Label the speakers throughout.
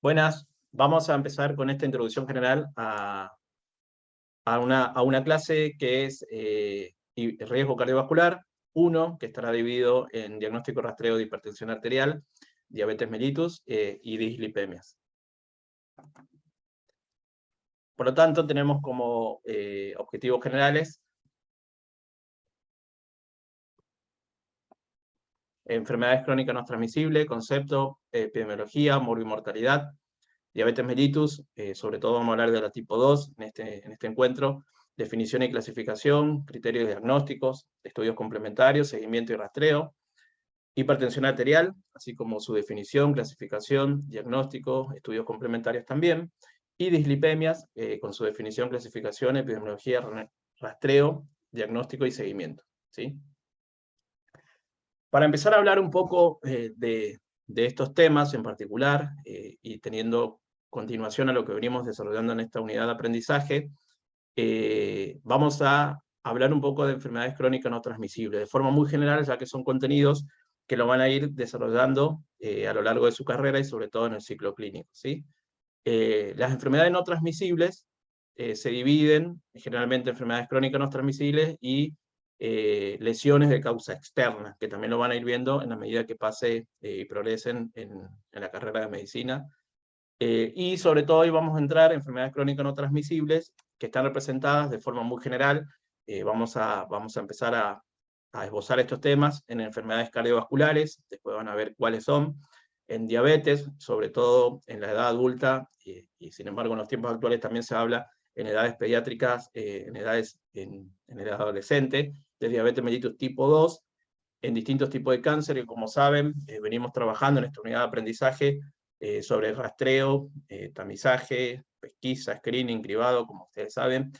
Speaker 1: Buenas, vamos a empezar con esta introducción general a una clase que es riesgo cardiovascular 1, que estará dividido en diagnóstico rastreo de hipertensión arterial, diabetes mellitus y dislipemias. Por lo tanto, tenemos como objetivos generales enfermedades crónicas no transmisibles, concepto, epidemiología, morbimortalidad, diabetes mellitus, sobre todo vamos a hablar de la tipo 2 en este encuentro, definición y clasificación, criterios diagnósticos, estudios complementarios, seguimiento y rastreo, hipertensión arterial, así como su definición, clasificación, diagnóstico, estudios complementarios también, y dislipemias, con su definición, clasificación, epidemiología, rastreo, diagnóstico y seguimiento, ¿sí? Para empezar a hablar un poco de estos temas en particular, y teniendo continuación a lo que venimos desarrollando en esta unidad de aprendizaje, vamos a hablar un poco de enfermedades crónicas no transmisibles, de forma muy general, ya que son contenidos que lo van a ir desarrollando a lo largo de su carrera y sobre todo en el ciclo clínico, ¿sí? Las enfermedades no transmisibles se dividen generalmente en enfermedades crónicas no transmisibles y lesiones de causa externa, que también lo van a ir viendo en la medida que pase y progresen en la carrera de medicina. Y sobre todo hoy vamos a entrar en enfermedades crónicas no transmisibles, que están representadas de forma muy general. Vamos a empezar a esbozar estos temas en enfermedades cardiovasculares, después van a ver cuáles son, en diabetes, sobre todo en la edad adulta, y sin embargo en los tiempos actuales también se habla en edades pediátricas, en edad adolescente, de diabetes mellitus tipo 2, en distintos tipos de cáncer, y como saben, venimos trabajando en esta unidad de aprendizaje sobre rastreo, tamizaje, pesquisa, screening, cribado, como ustedes saben,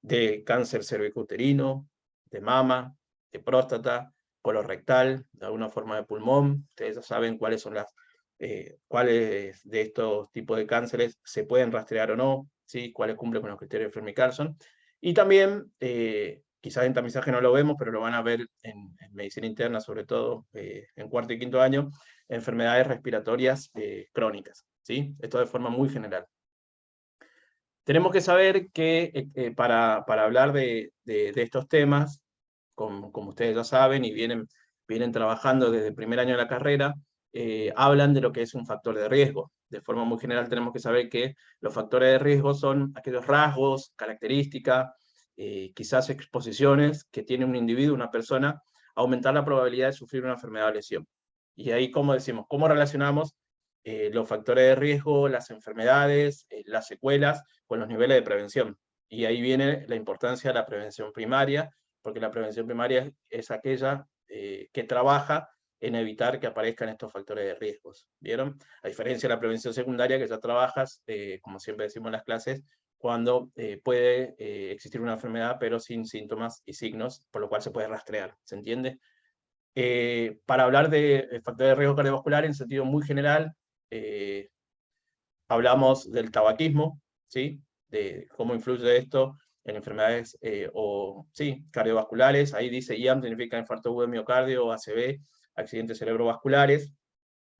Speaker 1: de cáncer cervicouterino, de mama, de próstata, colorectal, de alguna forma de pulmón. Ustedes ya saben cuáles son cuáles de estos tipos de cánceres se pueden rastrear o no, ¿sí? Cuáles cumplen con los criterios de Fermi-Carlson. Y también, quizás en tamizaje no lo vemos, pero lo van a ver en medicina interna, sobre todo en cuarto y quinto año, enfermedades respiratorias crónicas, ¿sí? Esto de forma muy general. Tenemos que saber que para hablar de estos temas, como ustedes ya saben y vienen trabajando desde el primer año de la carrera, hablan de lo que es un factor de riesgo. De forma muy general tenemos que saber que los factores de riesgo son aquellos rasgos, características, quizás exposiciones que tiene un individuo, una persona, a aumentar la probabilidad de sufrir una enfermedad o lesión. Y ahí, como decimos, ¿cómo relacionamos los factores de riesgo, las enfermedades, las secuelas, con los niveles de prevención? Y ahí viene la importancia de la prevención primaria, porque la prevención primaria es aquella que trabaja en evitar que aparezcan estos factores de riesgos, ¿vieron? A diferencia de la prevención secundaria, que ya trabajas, como siempre decimos en las clases, cuando puede existir una enfermedad, pero sin síntomas y signos, por lo cual se puede rastrear, ¿se entiende? Para hablar de factores de riesgo cardiovascular en sentido muy general, hablamos del tabaquismo, ¿sí? De cómo influye esto en enfermedades cardiovasculares. Ahí dice IAM, significa infarto agudo de miocardio, o ACV, accidentes cerebrovasculares.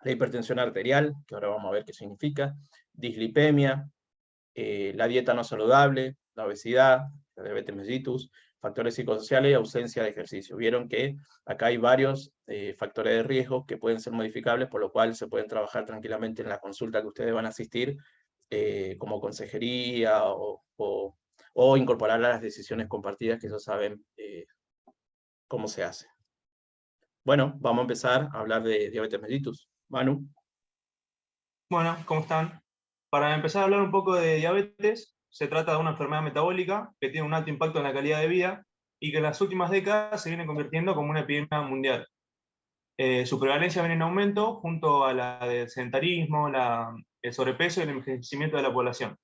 Speaker 1: La hipertensión arterial, que ahora vamos a ver qué significa, dislipemia, la dieta no saludable, la obesidad, la diabetes mellitus, factores psicosociales y ausencia de ejercicio. Vieron que acá hay varios factores de riesgo que pueden ser modificables, por lo cual se pueden trabajar tranquilamente en la consulta que ustedes van a asistir, como consejería o incorporar a las decisiones compartidas, que ya saben cómo se hace. Bueno, vamos a empezar a hablar de diabetes mellitus. Manu.
Speaker 2: Bueno, ¿cómo están? Para empezar a hablar un poco de diabetes, se trata de una enfermedad metabólica que tiene un alto impacto en la calidad de vida y que en las últimas décadas se viene convirtiendo como una epidemia mundial. Su prevalencia viene en aumento junto a la del sedentarismo, el sobrepeso y el envejecimiento de la población.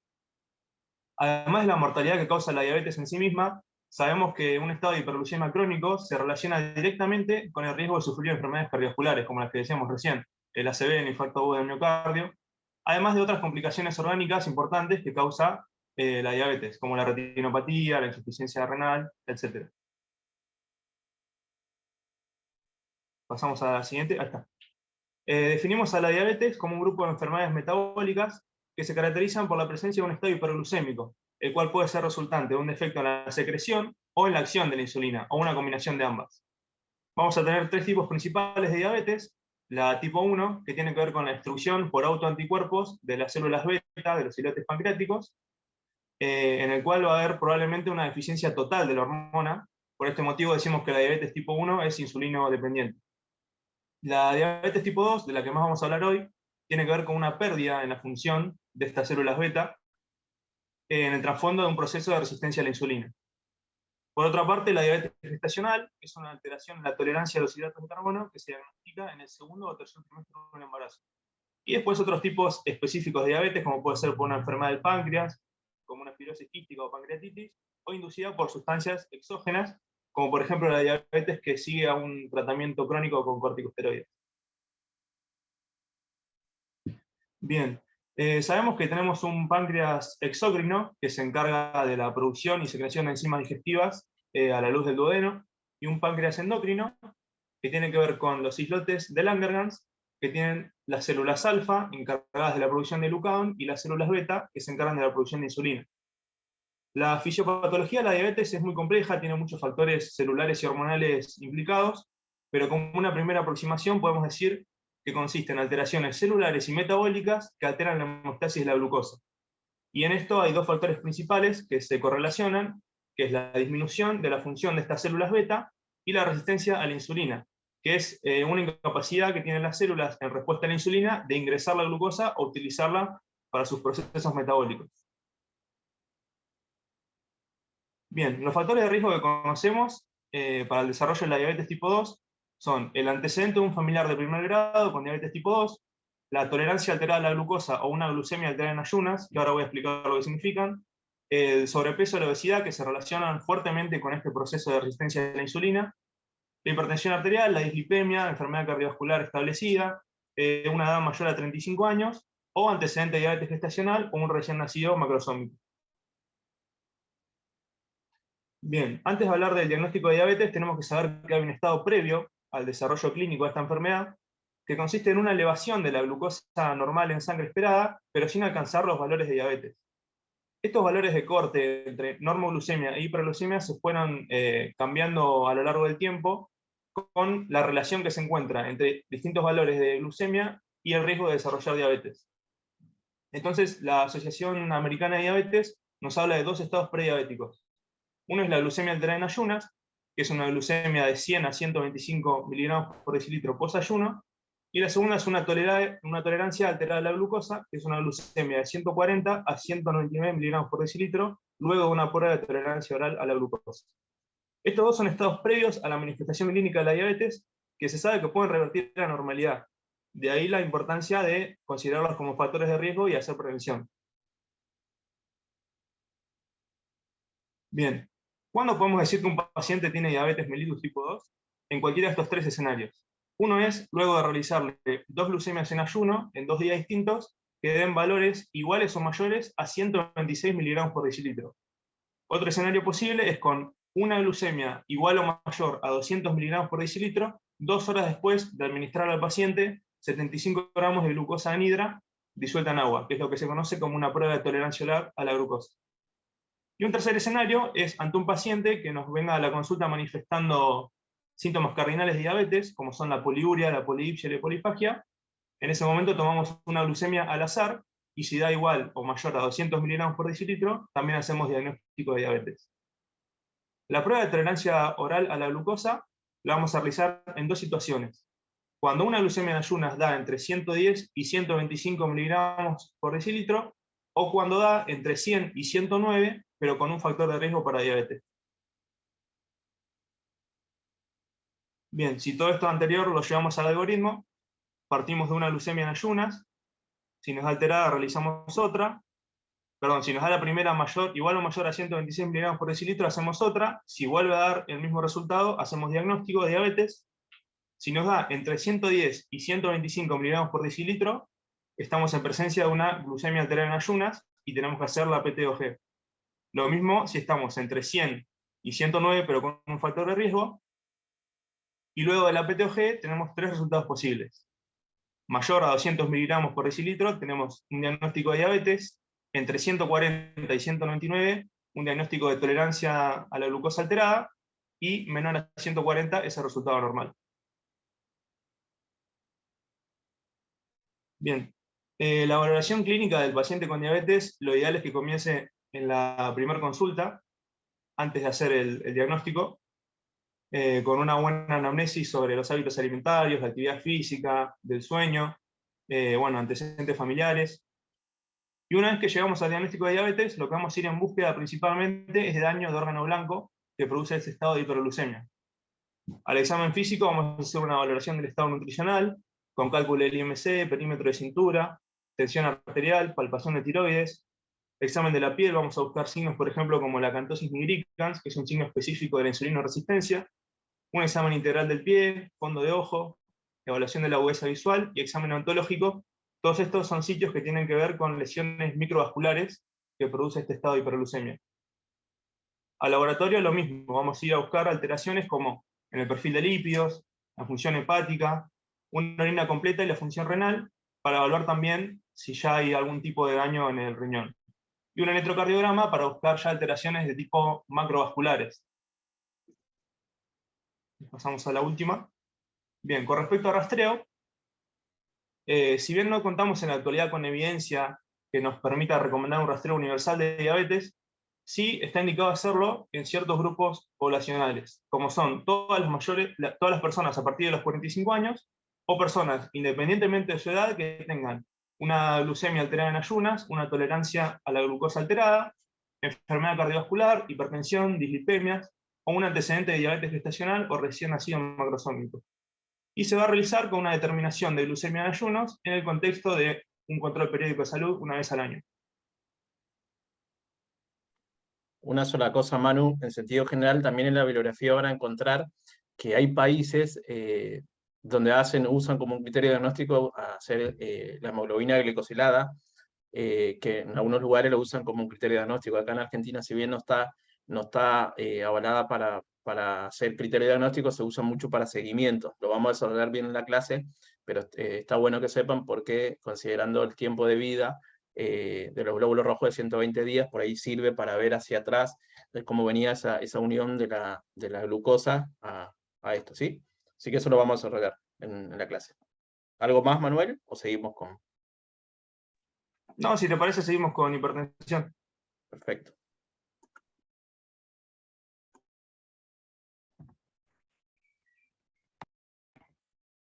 Speaker 2: Además de la mortalidad que causa la diabetes en sí misma, sabemos que un estado de hiperglucemia crónico se relaciona directamente con el riesgo de sufrir enfermedades cardiovasculares, como las que decíamos recién, el ACV, el infarto agudo del miocardio, además de otras complicaciones orgánicas importantes que causa la diabetes, como la retinopatía, la insuficiencia renal, etc. Pasamos a la siguiente. Ahí está. Definimos a la diabetes como un grupo de enfermedades metabólicas que se caracterizan por la presencia de un estado hiperglucémico, el cual puede ser resultante de un defecto en la secreción o en la acción de la insulina, o una combinación de ambas. Vamos a tener tres tipos principales de diabetes. La tipo 1, que tiene que ver con la destrucción por autoanticuerpos de las células beta de los islotes pancreáticos, en el cual va a haber probablemente una deficiencia total de la hormona. Por este motivo decimos que la diabetes tipo 1 es insulino dependiente. La diabetes tipo 2, de la que más vamos a hablar hoy, tiene que ver con una pérdida en la función de estas células beta en el trasfondo de un proceso de resistencia a la insulina. Por otra parte, la diabetes gestacional es una alteración en la tolerancia a los hidratos de carbono que se diagnostica en el segundo o tercer trimestre del embarazo. Y después otros tipos específicos de diabetes, como puede ser por una enfermedad del páncreas, como una fibrosis quística o pancreatitis, o inducida por sustancias exógenas, como por ejemplo la diabetes que sigue a un tratamiento crónico con corticosteroides. Bien, sabemos que tenemos un páncreas exócrino que se encarga de la producción y secreción de enzimas digestivas a la luz del duodeno, y un páncreas endocrino que tiene que ver con los islotes de Langerhans, que tienen las células alfa encargadas de la producción de glucagón y las células beta que se encargan de la producción de insulina. La fisiopatología de la diabetes es muy compleja, tiene muchos factores celulares y hormonales implicados, pero como una primera aproximación podemos decir que consiste en alteraciones celulares y metabólicas que alteran la homeostasis de la glucosa. Y en esto hay dos factores principales que se correlacionan, que es la disminución de la función de estas células beta y la resistencia a la insulina, que es una incapacidad que tienen las células en respuesta a la insulina de ingresar la glucosa o utilizarla para sus procesos metabólicos. Bien, los factores de riesgo que conocemos para el desarrollo de la diabetes tipo 2 son el antecedente de un familiar de primer grado con diabetes tipo 2, la tolerancia alterada a la glucosa o una glucemia alterada en ayunas, que ahora voy a explicar lo que significan, el sobrepeso y la obesidad, que se relacionan fuertemente con este proceso de resistencia a la insulina, la hipertensión arterial, la dislipemia, enfermedad cardiovascular establecida, una edad mayor a 35 años, o antecedente de diabetes gestacional o un recién nacido macrosómico. Bien, antes de hablar del diagnóstico de diabetes, tenemos que saber que hay un estado previo al desarrollo clínico de esta enfermedad, que consiste en una elevación de la glucosa normal en sangre esperada, pero sin alcanzar los valores de diabetes. Estos valores de corte entre normoglucemia e hiperglucemia se fueron cambiando a lo largo del tiempo con la relación que se encuentra entre distintos valores de glucemia y el riesgo de desarrollar diabetes. Entonces, la Asociación Americana de Diabetes nos habla de dos estados prediabéticos. Uno es la glucemia alterada en ayunas, que es una glucemia de 100 a 125 miligramos por decilitro post-ayuno, y la segunda es una tolerancia alterada a la glucosa, que es una glucemia de 140 a 199 miligramos por decilitro, luego de una prueba de tolerancia oral a la glucosa. Estos dos son estados previos a la manifestación clínica de la diabetes, que se sabe que pueden revertir la normalidad. De ahí la importancia de considerarlos como factores de riesgo y hacer prevención. Bien, ¿cuándo podemos decir que un paciente tiene diabetes mellitus tipo 2? En cualquiera de estos tres escenarios. Uno es luego de realizarle dos glucemias en ayuno, en 2 días distintos, que den valores iguales o mayores a 126 miligramos por decilitro. Otro escenario posible es con una glucemia igual o mayor a 200 miligramos por decilitro, 2 horas después de administrar al paciente 75 gramos de glucosa anhidra disuelta en agua, que es lo que se conoce como una prueba de tolerancia oral a la glucosa. Y un tercer escenario es ante un paciente que nos venga a la consulta manifestando síntomas cardinales de diabetes, como son la poliuria, la polidipsia y la polifagia. En ese momento tomamos una glucemia al azar, y si da igual o mayor a 200 miligramos por decilitro, también hacemos diagnóstico de diabetes. La prueba de tolerancia oral a la glucosa la vamos a realizar en dos situaciones. Cuando una glucemia en ayunas da entre 110 y 125 miligramos por decilitro, o cuando da entre 100 y 109, pero con un factor de riesgo para diabetes. Bien, si todo esto anterior lo llevamos al algoritmo, partimos de una glucemia en ayunas, si nos da alterada realizamos otra, si nos da la primera igual o mayor a 126 miligramos por decilitro, hacemos otra, si vuelve a dar el mismo resultado, hacemos diagnóstico de diabetes. Si nos da entre 110 y 125 miligramos por decilitro, estamos en presencia de una glucemia alterada en ayunas y tenemos que hacer la PT-OG. Lo mismo si estamos entre 100 y 109, pero con un factor de riesgo, y luego de la PT-OG tenemos tres resultados posibles. mayor a 200 miligramos por decilitro, tenemos un diagnóstico de diabetes, entre 140 y 199, un diagnóstico de tolerancia a la glucosa alterada, y menor a 140 es el resultado normal. Bien, la valoración clínica del paciente con diabetes, lo ideal es que comience en la primera consulta, antes de hacer el diagnóstico, con una buena anamnesis sobre los hábitos alimentarios, la actividad física, del sueño, bueno, antecedentes familiares. Y una vez que llegamos al diagnóstico de diabetes, lo que vamos a ir en búsqueda principalmente es de daño de órgano blanco que produce ese estado de hiperglucemia. Al examen físico vamos a hacer una valoración del estado nutricional, con cálculo del IMC, perímetro de cintura, tensión arterial, palpación de tiroides. Examen de la piel, vamos a buscar signos, por ejemplo, como la acantosis nigricans, que es un signo específico de la insulinoresistencia, un examen integral del pie, fondo de ojo, evaluación de la agudeza visual y examen ontológico. Todos estos son sitios que tienen que ver con lesiones microvasculares que produce este estado de hiperglucemia. Al laboratorio lo mismo, vamos a ir a buscar alteraciones como en el perfil de lípidos, la función hepática, una orina completa y la función renal, para evaluar también si ya hay algún tipo de daño en el riñón. Y un electrocardiograma para buscar ya alteraciones de tipo macrovasculares. Pasamos a la última. Bien, con respecto a rastreo, si bien no contamos en la actualidad con evidencia que nos permita recomendar un rastreo universal de diabetes, sí está indicado hacerlo en ciertos grupos poblacionales, como son todas las personas a partir de los 45 años, o personas, independientemente de su edad, que tengan una glucemia alterada en ayunas, una tolerancia a la glucosa alterada, enfermedad cardiovascular, hipertensión, dislipemias, o un antecedente de diabetes gestacional o recién nacido macrosómico. Y se va a realizar con una determinación de glucemia en ayunos en el contexto de un control periódico de salud una vez al año.
Speaker 1: Una sola cosa, Manu, en sentido general, también en la bibliografía van a encontrar que hay países donde usan como un criterio diagnóstico hacer la hemoglobina glicosilada, que en algunos lugares lo usan como un criterio diagnóstico. Acá en Argentina, si bien no está avalada para hacer criterio diagnóstico, se usa mucho para seguimiento. Lo vamos a desarrollar bien en la clase, pero está bueno que sepan porque, considerando el tiempo de vida de los glóbulos rojos de 120 días, por ahí sirve para ver hacia atrás cómo venía esa unión de la glucosa a esto, ¿sí? Así que eso lo vamos a desarrollar en la clase. ¿Algo más, Manuel? ¿O seguimos con...?
Speaker 2: No, si te parece, seguimos con hipertensión.
Speaker 1: Perfecto.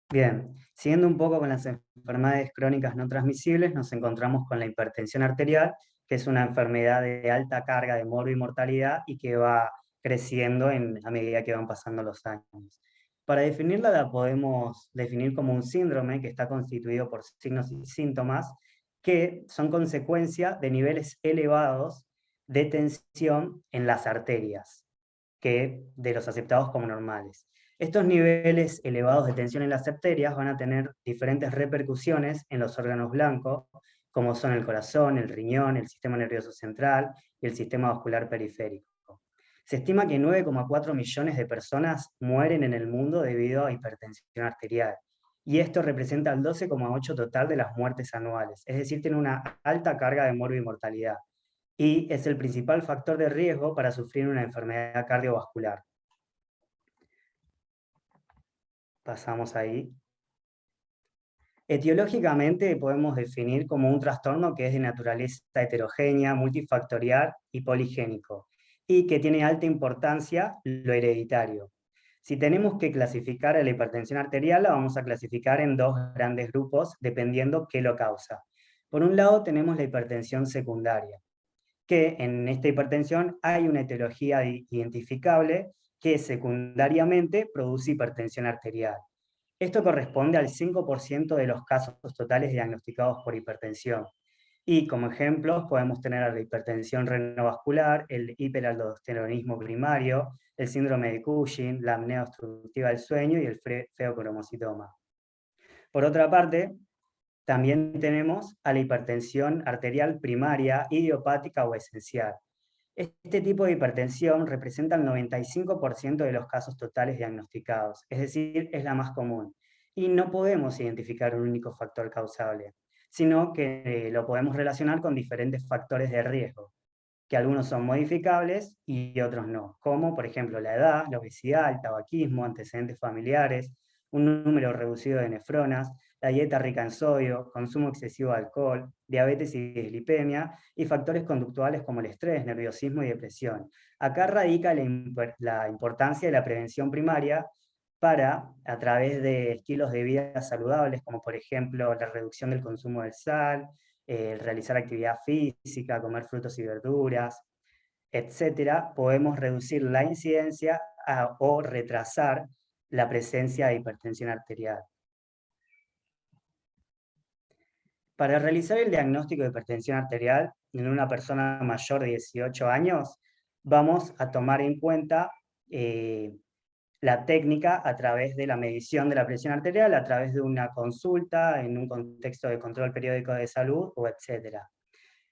Speaker 3: Bien, siguiendo un poco con las enfermedades crónicas no transmisibles, nos encontramos con la hipertensión arterial, que es una enfermedad de alta carga de mortalidad y que va creciendo a medida que van pasando los años. Para definirla la podemos definir como un síndrome que está constituido por signos y síntomas que son consecuencia de niveles elevados de tensión en las arterias, de los aceptados como normales. Estos niveles elevados de tensión en las arterias van a tener diferentes repercusiones en los órganos blancos, como son el corazón, el riñón, el sistema nervioso central y el sistema vascular periférico. Se estima que 9,4 millones de personas mueren en el mundo debido a hipertensión arterial, y esto representa el 12,8% total de las muertes anuales, es decir, tiene una alta carga de morbimortalidad, y es el principal factor de riesgo para sufrir una enfermedad cardiovascular. Pasamos ahí. Etiológicamente podemos definir como un trastorno que es de naturaleza heterogénea, multifactorial y poligénico, y que tiene alta importancia lo hereditario. Si tenemos que clasificar a la hipertensión arterial, la vamos a clasificar en dos grandes grupos, dependiendo qué lo causa. Por un lado tenemos la hipertensión secundaria, que en esta hipertensión hay una etiología identificable que secundariamente produce hipertensión arterial. Esto corresponde al 5% de los casos totales diagnosticados por hipertensión. Y como ejemplos podemos tener la hipertensión renovascular, el hiperaldosteronismo primario, el síndrome de Cushing, la apnea obstructiva del sueño y el feocromocitoma. Por otra parte, también tenemos a la hipertensión arterial primaria, idiopática o esencial. Este tipo de hipertensión representa el 95% de los casos totales diagnosticados, es decir, es la más común. y no podemos identificar un único factor causable, sino que lo podemos relacionar con diferentes factores de riesgo, que algunos son modificables y otros no, como por ejemplo la edad, la obesidad, el tabaquismo, antecedentes familiares, un número reducido de nefronas, la dieta rica en sodio, consumo excesivo de alcohol, diabetes y dislipemia, y factores conductuales como el estrés, nerviosismo y depresión. Acá radica la importancia de la prevención primaria para, a través de estilos de vida saludables, como por ejemplo la reducción del consumo de sal, realizar actividad física, comer frutos y verduras, etcétera, podemos reducir la incidencia o retrasar la presencia de hipertensión arterial. Para realizar el diagnóstico de hipertensión arterial en una persona mayor de 18 años, vamos a tomar en cuenta la técnica a través de la medición de la presión arterial, a través de una consulta, en un contexto de control periódico de salud, o etcétera.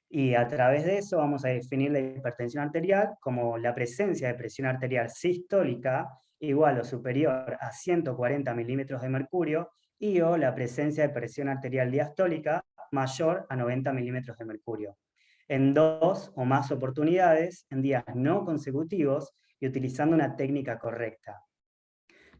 Speaker 3: Y a través de eso vamos a definir la hipertensión arterial como la presencia de presión arterial sistólica igual o superior a 140 milímetros de mercurio y o la presencia de presión arterial diastólica mayor a 90 milímetros de mercurio, en 2 o más oportunidades, en días no consecutivos y utilizando una técnica correcta.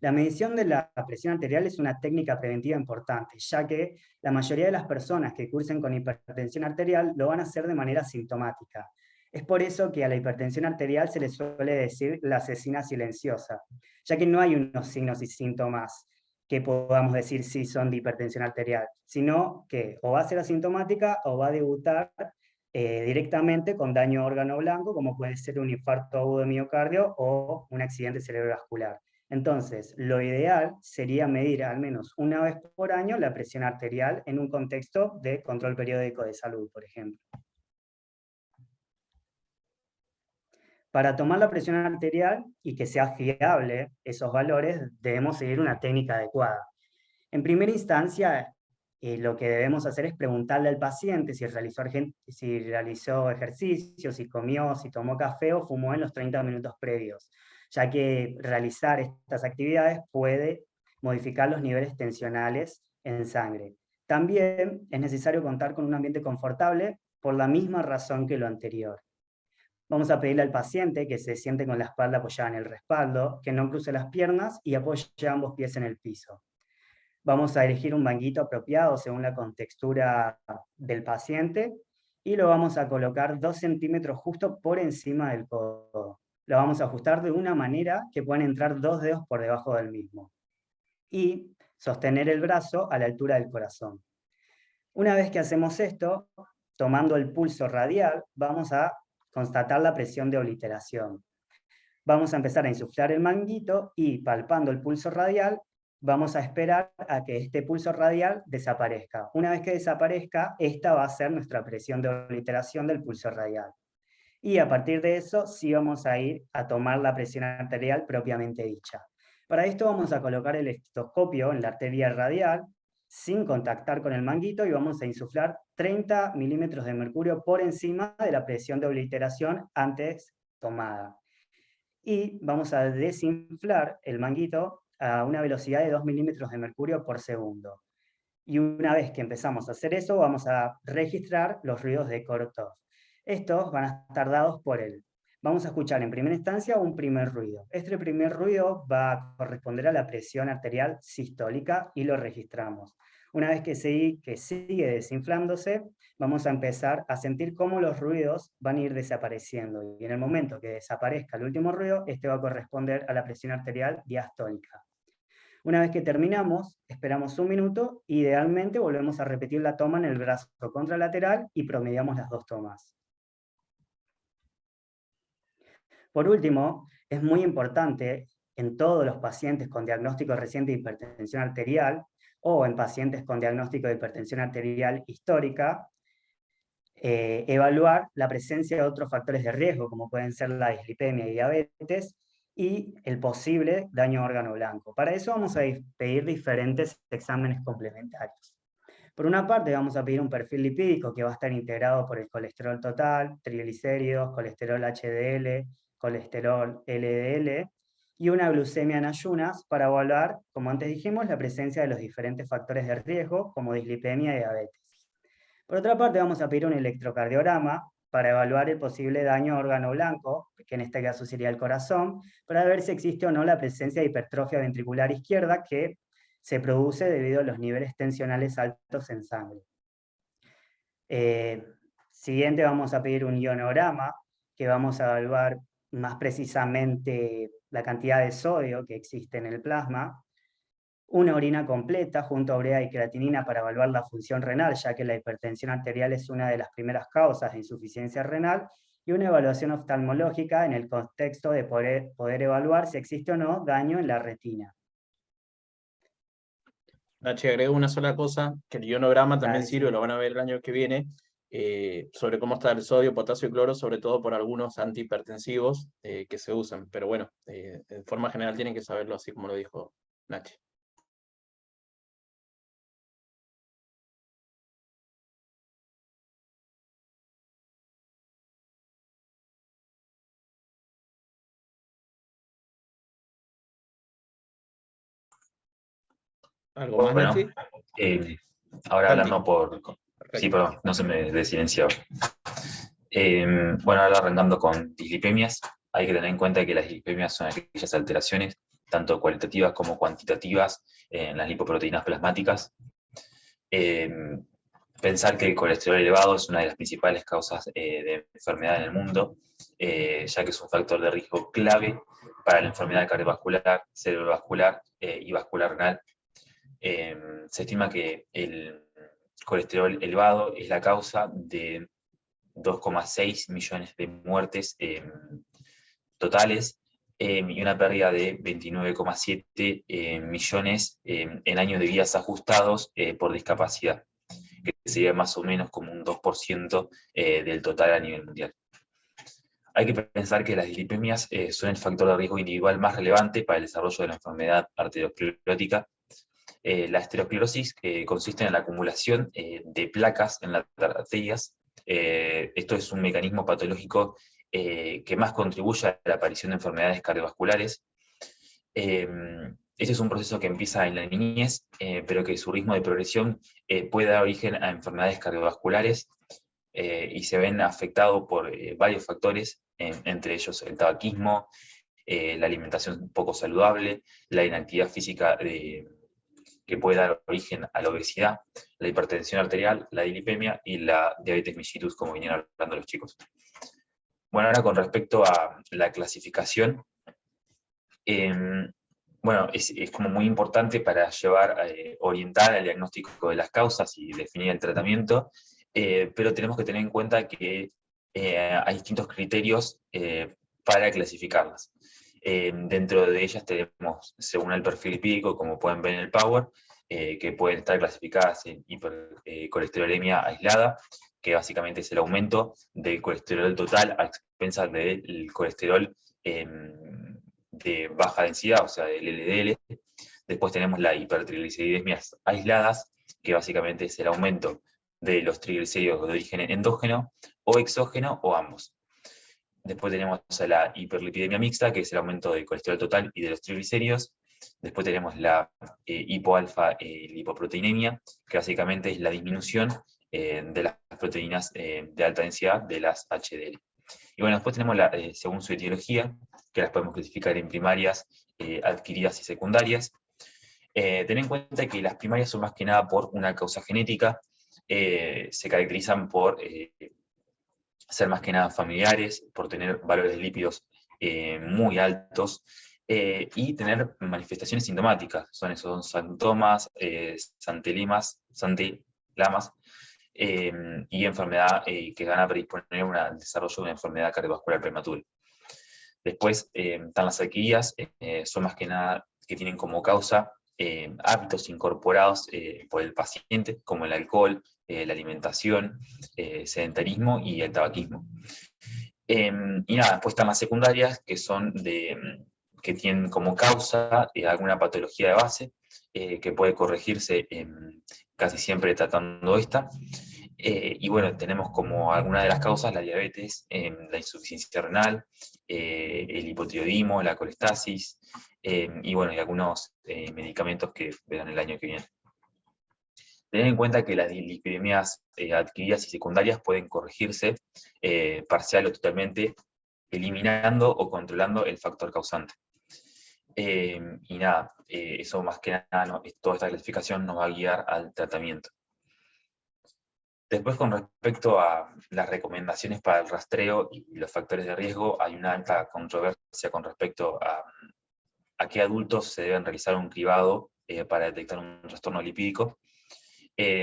Speaker 3: La medición de la presión arterial es una técnica preventiva importante, ya que la mayoría de las personas que cursen con hipertensión arterial lo van a hacer de manera sintomática. Es por eso que a la hipertensión arterial se le suele decir la asesina silenciosa, ya que no hay unos signos y síntomas que podamos decir si son de hipertensión arterial, sino que o va a ser asintomática o va a debutar directamente con daño a órgano blanco, como puede ser un infarto agudo de miocardio o un accidente cerebrovascular. Entonces, lo ideal sería medir al menos una vez por año la presión arterial en un contexto de control periódico de salud, por ejemplo. Para tomar la presión arterial y que sea fiable esos valores, debemos seguir una técnica adecuada. En primera instancia, lo que debemos hacer es preguntarle al paciente si realizó ejercicio, si comió, si tomó café o fumó en los 30 minutos previos, ya que realizar estas actividades puede modificar los niveles tensionales en sangre. También es necesario contar con un ambiente confortable por la misma razón que lo anterior. Vamos a pedirle al paciente que se siente con la espalda apoyada en el respaldo, que no cruce las piernas y apoye ambos pies en el piso. Vamos a elegir un banquito apropiado según la contextura del paciente y lo vamos a colocar 2 centímetros justo por encima del codo. Lo vamos a ajustar de una manera que puedan entrar 2 dedos por debajo del mismo. Y sostener el brazo a la altura del corazón. Una vez que hacemos esto, tomando el pulso radial, vamos a constatar la presión de obliteración. Vamos a empezar a insuflar el manguito y palpando el pulso radial, vamos a esperar a que este pulso radial desaparezca. Una vez que desaparezca, esta va a ser nuestra presión de obliteración del pulso radial. Y a partir de eso, sí vamos a ir a tomar la presión arterial propiamente dicha. Para esto vamos a colocar el estetoscopio en la arteria radial, sin contactar con el manguito, y vamos a insuflar 30 milímetros de mercurio por encima de la presión de obliteración antes tomada. Y vamos a desinflar el manguito a una velocidad de 2 milímetros de mercurio por segundo. Y una vez que empezamos a hacer eso, vamos a registrar los ruidos de Korotov. Estos van a estar dados por él. Vamos a escuchar en primera instancia un primer ruido. Este primer ruido va a corresponder a la presión arterial sistólica y lo registramos. Una vez que sigue desinflándose, vamos a empezar a sentir cómo los ruidos van a ir desapareciendo. Y en el momento que desaparezca el último ruido, este va a corresponder a la presión arterial diastólica. Una vez que terminamos, esperamos 1 minuto, idealmente volvemos a repetir la toma en el brazo contralateral y promediamos las 2 tomas. Por último, es muy importante en todos los pacientes con diagnóstico reciente de hipertensión arterial o en pacientes con diagnóstico de hipertensión arterial histórica, evaluar la presencia de otros factores de riesgo, como pueden ser la dislipemia y diabetes, y el posible daño a órgano blanco. Para eso vamos a pedir diferentes exámenes complementarios. Por una parte vamos a pedir un perfil lipídico que va a estar integrado por el colesterol total, triglicéridos, colesterol HDL, colesterol LDL, y una glucemia en ayunas para evaluar, como antes dijimos, la presencia de los diferentes factores de riesgo, como dislipemia y diabetes. Por otra parte, vamos a pedir un electrocardiograma para evaluar el posible daño a órgano blanco, que en este caso sería el corazón, para ver si existe o no la presencia de hipertrofia ventricular izquierda que se produce debido a los niveles tensionales altos en sangre. Siguiente vamos a pedir un ionograma, que vamos a evaluar más precisamente la cantidad de sodio que existe en el plasma, una orina completa junto a urea y creatinina para evaluar la función renal, ya que la hipertensión arterial es una de las primeras causas de insuficiencia renal, y una evaluación oftalmológica en el contexto de poder evaluar si existe o no daño en la retina.
Speaker 1: Nachi, agrego una sola cosa, que el ionograma también
Speaker 3: Dale,
Speaker 1: sirve,
Speaker 3: sí.
Speaker 1: lo van a ver el año que viene, sobre cómo está el sodio, potasio y cloro, sobre todo por algunos antihipertensivos que se usan. Pero bueno, en forma general tienen que saberlo así como lo dijo Nachi. ¿Algo más,
Speaker 4: Bueno,
Speaker 1: Nachi?
Speaker 4: ahora
Speaker 1: Santi.
Speaker 4: hablando por...
Speaker 1: Perfecto.
Speaker 4: Sí, perdón, no se me desilenciaba. Bueno, ahora arrancando con dislipemias, hay que tener en cuenta que las dislipemias son aquellas alteraciones, tanto cualitativas como cuantitativas, en las lipoproteínas plasmáticas. Pensar que el colesterol elevado es una de las principales causas de enfermedad en el mundo, ya que es un factor de riesgo clave para la enfermedad cardiovascular, cerebrovascular y vascular renal. Se estima que el colesterol elevado es la causa de 2,6 millones de muertes totales y una pérdida de 29,7 millones en años de vidas ajustados por discapacidad, que sería más o menos como un 2% del total a nivel mundial. Hay que pensar que las dislipemias son el factor de riesgo individual más relevante para el desarrollo de la enfermedad arteriosclerótica. La esterosclerosis consiste en la acumulación de placas en las arterias. Esto es un mecanismo patológico que más contribuye a la aparición de enfermedades cardiovasculares. Este es un proceso que empieza en la niñez, pero que su ritmo de progresión puede dar origen a enfermedades cardiovasculares y se ven afectados por varios factores, entre ellos el tabaquismo, la alimentación poco saludable, la inactividad física que puede dar origen a la obesidad, la hipertensión arterial, la dislipemia y la diabetes mellitus, como vinieron hablando los chicos. Bueno, ahora con respecto a la clasificación, bueno, es como muy importante para orientar el diagnóstico de las causas y definir el tratamiento, pero tenemos que tener en cuenta que hay distintos criterios para clasificarlas. Dentro de ellas tenemos, según el perfil lipídico, como pueden ver en el Power, que pueden estar clasificadas en hipercolesterolemia aislada, que básicamente es el aumento del colesterol total a expensas del colesterol de baja densidad, o sea, del LDL. Después tenemos la hipertrigliceridemias aisladas, que básicamente es el aumento de los triglicéridos de origen endógeno o exógeno o ambos. Después tenemos a la hiperlipidemia mixta, que es el aumento del colesterol total y de los triglicéridos. Después tenemos la hipoalfa lipoproteinemia, que básicamente es la disminución de las proteínas de alta densidad de las HDL. Y bueno, después tenemos, según su etiología, que las podemos clasificar en primarias, adquiridas y secundarias. Ten en cuenta que las primarias son más que nada por una causa genética, se caracterizan por ser más que nada familiares, por tener valores de lípidos muy altos y tener manifestaciones sintomáticas. Son esos síntomas, santelamas y enfermedad que van a predisponer al desarrollo de una enfermedad cardiovascular prematura. Después están las adquiridas, son más que nada que tienen como causa hábitos incorporados por el paciente, como el alcohol, la alimentación, sedentarismo y el tabaquismo. Y nada, después están las secundarias, que son que tienen como causa alguna patología de base, que puede corregirse casi siempre tratando esta. Y bueno, tenemos como alguna de las causas la diabetes, la insuficiencia renal, el hipotiroidismo, la colestasis, y bueno, y algunos medicamentos que verán el año que viene. Tener en cuenta que las dislipidemias adquiridas y secundarias pueden corregirse parcial o totalmente, eliminando o controlando el factor causante. Y nada, eso más que nada, toda esta clasificación nos va a guiar al tratamiento. Después, con respecto a las recomendaciones para el rastreo y los factores de riesgo, hay una alta controversia con respecto a qué adultos se deben realizar un cribado para detectar un trastorno lipídico.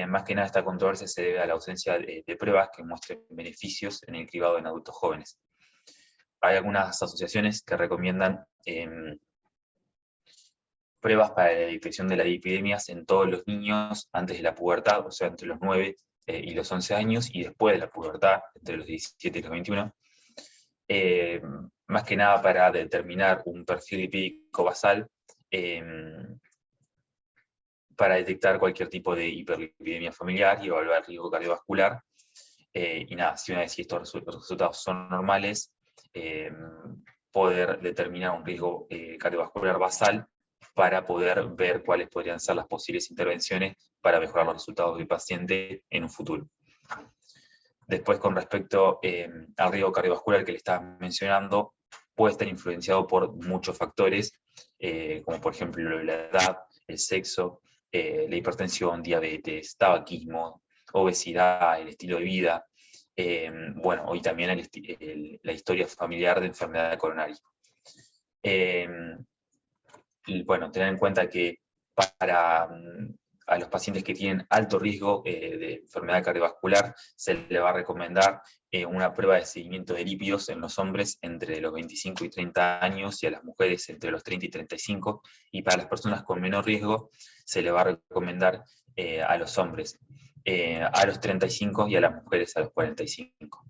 Speaker 4: Más que nada esta controversia se debe a la ausencia de pruebas que muestren beneficios en el cribado en adultos jóvenes. Hay algunas asociaciones que recomiendan pruebas para la detección de las lipidemias en todos los niños antes de la pubertad, o sea, entre los 9 y los 11 años, y después de la pubertad, entre los 17 y los 21, más que nada para determinar un perfil lipídico basal, para detectar cualquier tipo de hiperlipidemia familiar y evaluar el riesgo cardiovascular. Y nada, si una vez que estos resultados son normales, poder determinar un riesgo cardiovascular basal para poder ver cuáles podrían ser las posibles intervenciones para mejorar los resultados del paciente en un futuro. Después, con respecto al riesgo cardiovascular que le estaba mencionando, puede estar influenciado por muchos factores, como por ejemplo la edad, el sexo, la hipertensión, diabetes, tabaquismo, obesidad, el estilo de vida, bueno, hoy también la historia familiar de enfermedad coronaria. Y bueno, tener en cuenta que para a los pacientes que tienen alto riesgo de enfermedad cardiovascular se le va a recomendar una prueba de seguimiento de lípidos en los hombres entre los 25 y 30 años y a las mujeres entre los 30 y 35, y para las personas con menor riesgo se le va a recomendar a los hombres a los 35 y a las mujeres a los 45.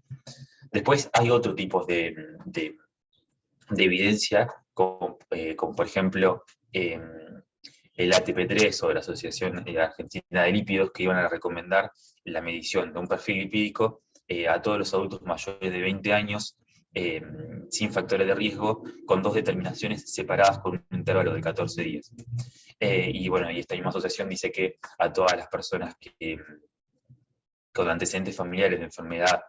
Speaker 4: Después hay otro tipo de evidencia, como por ejemplo el ATP3 o la Asociación Argentina de Lípidos, que iban a recomendar la medición de un perfil lipídico a todos los adultos mayores de 20 años, sin factores de riesgo, con 2 determinaciones separadas con un intervalo de 14 días. Y bueno, y esta misma asociación dice que a todas las personas que con antecedentes familiares de enfermedad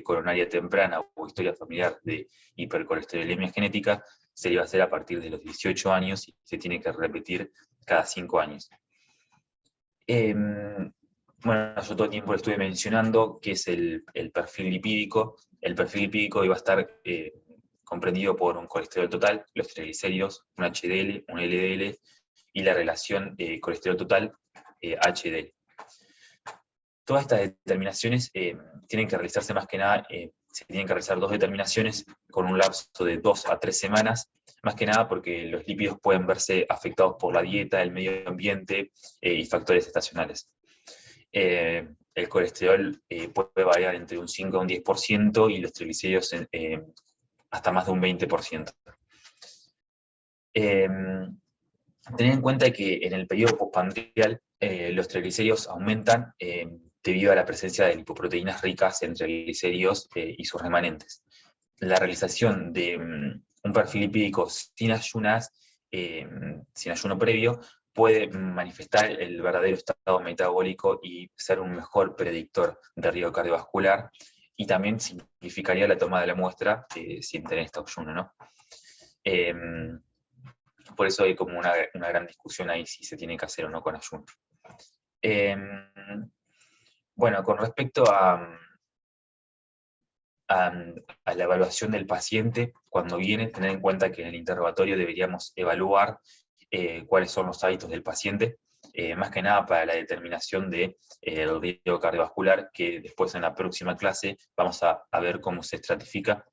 Speaker 4: coronaria temprana o historia familiar de hipercolesterolemia genética, se le va a hacer a partir de los 18 años y se tiene que repetir cada 5 años. Bueno, yo todo el tiempo lo estuve mencionando, que es el perfil lipídico. El perfil lipídico iba a estar comprendido por un colesterol total, los triglicéridos, un HDL, un LDL, y la relación colesterol total HDL. Todas estas determinaciones tienen que realizarse más que nada, se tienen que realizar 2 determinaciones con un lapso de 2 a 3 semanas, más que nada porque los lípidos pueden verse afectados por la dieta, el medio ambiente y factores estacionales. El colesterol puede variar entre un 5 a un 10% y los triglicéridos hasta más de un 20%. Tener en cuenta que en el periodo postprandial los triglicéridos aumentan debido a la presencia de lipoproteínas ricas en triglicéridos y sus remanentes. La realización de un perfil lipídico sin ayuno previo, puede manifestar el verdadero estado metabólico y ser un mejor predictor de riesgo cardiovascular, y también simplificaría la toma de la muestra sin tener este ayuno, ¿no? Por eso hay como una gran discusión ahí si se tiene que hacer o no con ayuno. Bueno, con respecto a la evaluación del paciente, cuando viene, tener en cuenta que en el interrogatorio deberíamos evaluar cuáles son los hábitos del paciente, más que nada para la determinación del riesgo cardiovascular, que después en la próxima clase vamos a ver cómo se estratifica.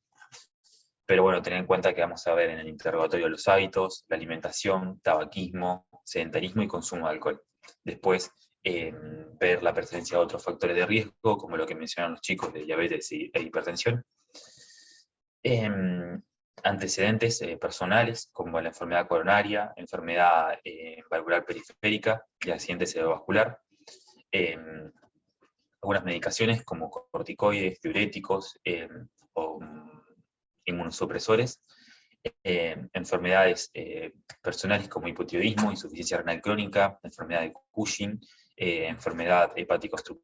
Speaker 4: Pero bueno, tener en cuenta que vamos a ver en el interrogatorio los hábitos, la alimentación, tabaquismo, sedentarismo y consumo de alcohol. Después, ver la presencia de otros factores de riesgo, como lo que mencionan los chicos de diabetes e hipertensión. Antecedentes personales, como la enfermedad coronaria, enfermedad valvular periférica y accidente cerebrovascular. algunas medicaciones como corticoides, diuréticos o inmunosupresores, enfermedades personales como hipotiroidismo, insuficiencia renal crónica, enfermedad de Cushing, enfermedad hepático